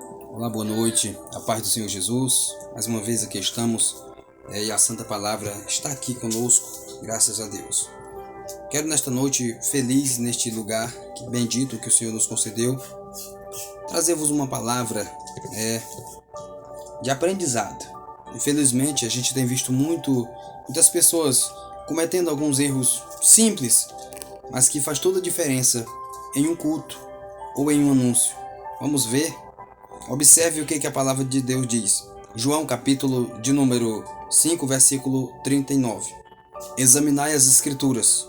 Olá, boa noite, a paz do Senhor Jesus. Mais uma vez aqui estamos e a Santa Palavra está aqui conosco, graças a Deus. Quero nesta noite, feliz neste lugar bendito que o Senhor nos concedeu, trazer-vos uma palavra de aprendizado. Infelizmente, a gente tem visto muitas pessoas cometendo alguns erros simples, mas que faz toda a diferença em um culto ou em um anúncio. Vamos ver? Observe o que a palavra de Deus diz. João capítulo de número 5, versículo 39. Examinai as escrituras,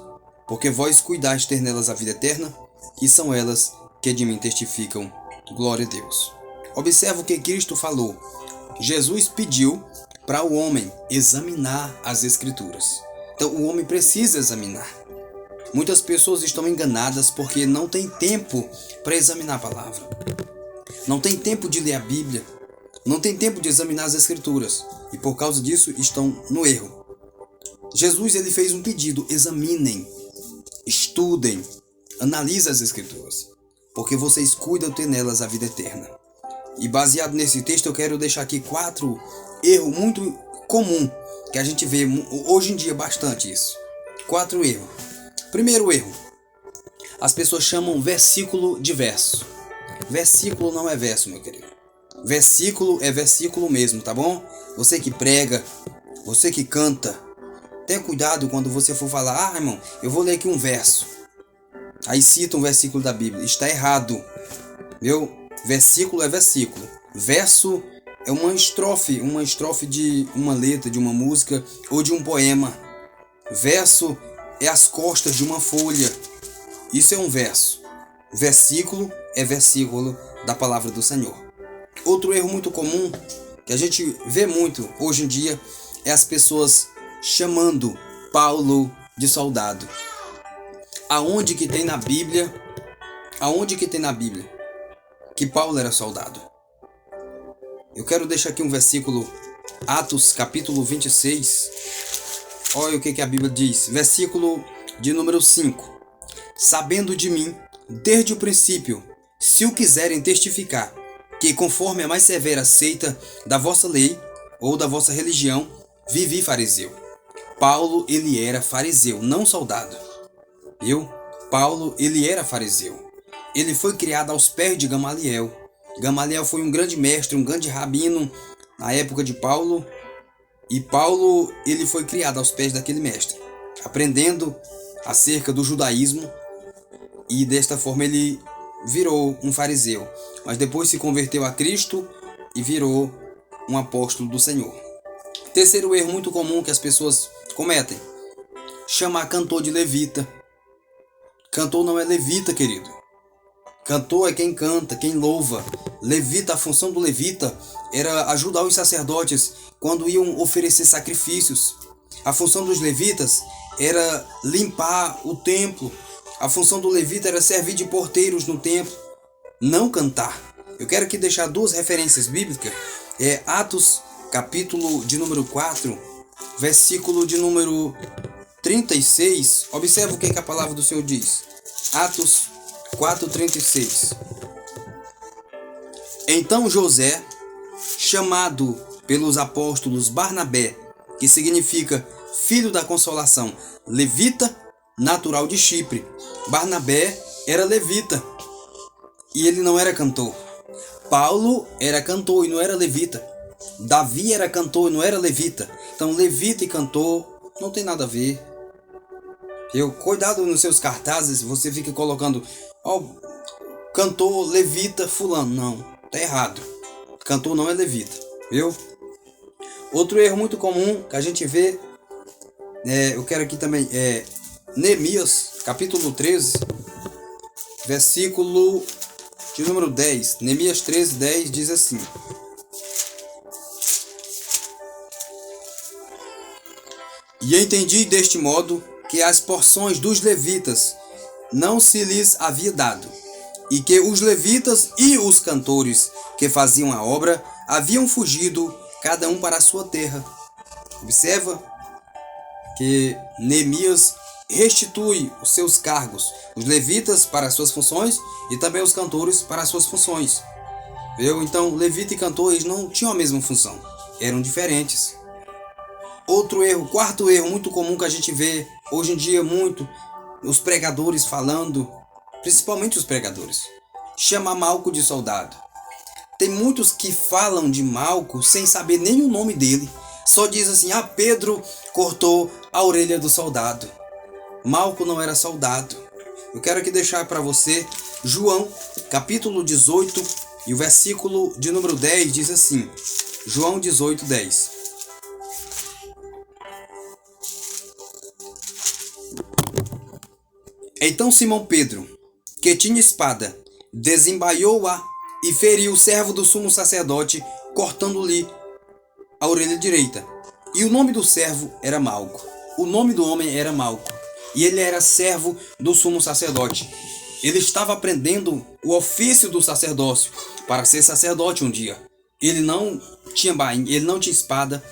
porque vós cuidais ter nelas a vida eterna, e são elas que de mim testificam. Glória a Deus. Observe o que Cristo falou. Jesus pediu para o homem examinar as escrituras. Então o homem precisa examinar. Muitas pessoas estão enganadas porque não têm tempo para examinar a palavra. Não tem tempo de ler a Bíblia, não tem tempo de examinar as Escrituras e por causa disso estão no erro. Jesus ele fez um pedido: examinem, estudem, analisem as Escrituras, porque vocês cuidam de ter nelas a vida eterna. E baseado nesse texto eu quero deixar aqui 4 erros muito comuns que a gente vê hoje em dia bastante isso. 4 erros. Primeiro erro: as pessoas chamam versículo de verso. Versículo não é verso, meu querido. Versículo é versículo mesmo, tá bom? Você que prega, você que canta, tenha cuidado quando você for falar: irmão, eu vou ler aqui um verso. Aí cita um versículo da Bíblia. Está errado. Meu, versículo é versículo. Verso é uma estrofe de uma letra, de uma música ou de um poema. Verso é as costas de uma folha. Isso é um verso. Versículo é versículo da palavra do Senhor. Outro erro muito comum que a gente vê muito hoje em dia é as pessoas chamando Paulo de soldado. Aonde que tem na Bíblia que Paulo era soldado? Eu quero deixar aqui um versículo, Atos capítulo 26. Olha o que a Bíblia diz. Versículo de número 5. Sabendo de mim, desde o princípio, se o quiserem testificar, que conforme a mais severa seita da vossa lei ou da vossa religião, vivi fariseu. Paulo, ele era fariseu, não soldado. Paulo, ele era fariseu. Ele foi criado aos pés de Gamaliel. Gamaliel foi um grande mestre, um grande rabino na época de Paulo. E Paulo, ele foi criado aos pés daquele mestre, aprendendo acerca do judaísmo. E desta forma ele virou um fariseu, mas depois se converteu a Cristo e virou um apóstolo do Senhor. Terceiro erro muito comum que as pessoas cometem: chamar cantor de levita. Cantor não é levita, querido. Cantor é quem canta, quem louva. Levita, a função do levita era ajudar os sacerdotes quando iam oferecer sacrifícios. A função dos levitas era limpar o templo. A função do levita era servir de porteiros no templo, não cantar. Eu quero aqui deixar 2 referências bíblicas. Atos, capítulo de número 4, versículo de número 36. Observe o que a palavra do Senhor diz. Atos 4:36. Então José, chamado pelos apóstolos Barnabé, que significa filho da consolação, levita, natural de Chipre. Barnabé era levita e ele não era cantor. Paulo era cantor e não era levita. Davi era cantor e não era levita. Então levita e cantor não tem nada a ver. Cuidado nos seus cartazes, você fica colocando cantor, levita, fulano. Não, tá errado. Cantor não é levita, viu? Outro erro muito comum que a gente vê, eu quero aqui também, Neemias, capítulo 13, versículo de número 10. Neemias 13:10 diz assim: E entendi deste modo que as porções dos levitas não se lhes havia dado, e que os levitas e os cantores que faziam a obra haviam fugido, cada um para a sua terra. Observa que Neemias restitui os seus cargos, os levitas para as suas funções e também os cantores para as suas funções. Então, levita e cantor, eles não tinham a mesma função. Eram diferentes. Outro erro, quarto erro muito comum que a gente vê hoje em dia muito, os pregadores falando, principalmente os pregadores, chama Malco de soldado. Tem muitos que falam de Malco sem saber nem o nome dele. Só diz assim, Pedro cortou a orelha do soldado. Malco não era soldado. Eu quero aqui deixar para você João, capítulo 18, e o versículo de número 10 diz assim, João 18, 10. Então Simão Pedro, que tinha espada, desembaiou-a e feriu o servo do sumo sacerdote, cortando-lhe a orelha direita. E o nome do servo era Malco. O nome do homem era Malco. E ele era servo do sumo sacerdote. Ele estava aprendendo o ofício do sacerdócio para ser sacerdote um dia. Ele não tinha bainha, ele não tinha espada.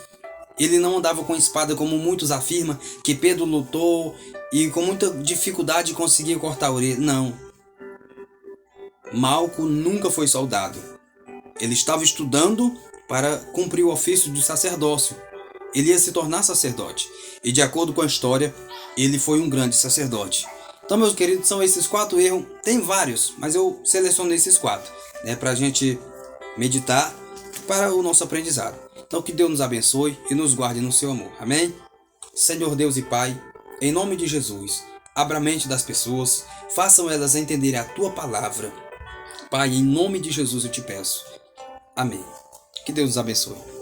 Ele não andava com espada como muitos afirmam, que Pedro lutou e com muita dificuldade conseguia cortar a orelha. Não. Malco nunca foi soldado. Ele estava estudando para cumprir o ofício do sacerdócio. Ele ia se tornar sacerdote. E de acordo com a história, ele foi um grande sacerdote. Então, meus queridos, são esses 4 erros. Tem vários, mas eu selecionei esses 4, para a gente meditar para o nosso aprendizado. Então, que Deus nos abençoe e nos guarde no seu amor. Amém? Senhor Deus e Pai, em nome de Jesus, abra a mente das pessoas, façam elas entenderem a Tua palavra. Pai, em nome de Jesus eu te peço. Amém. Que Deus nos abençoe.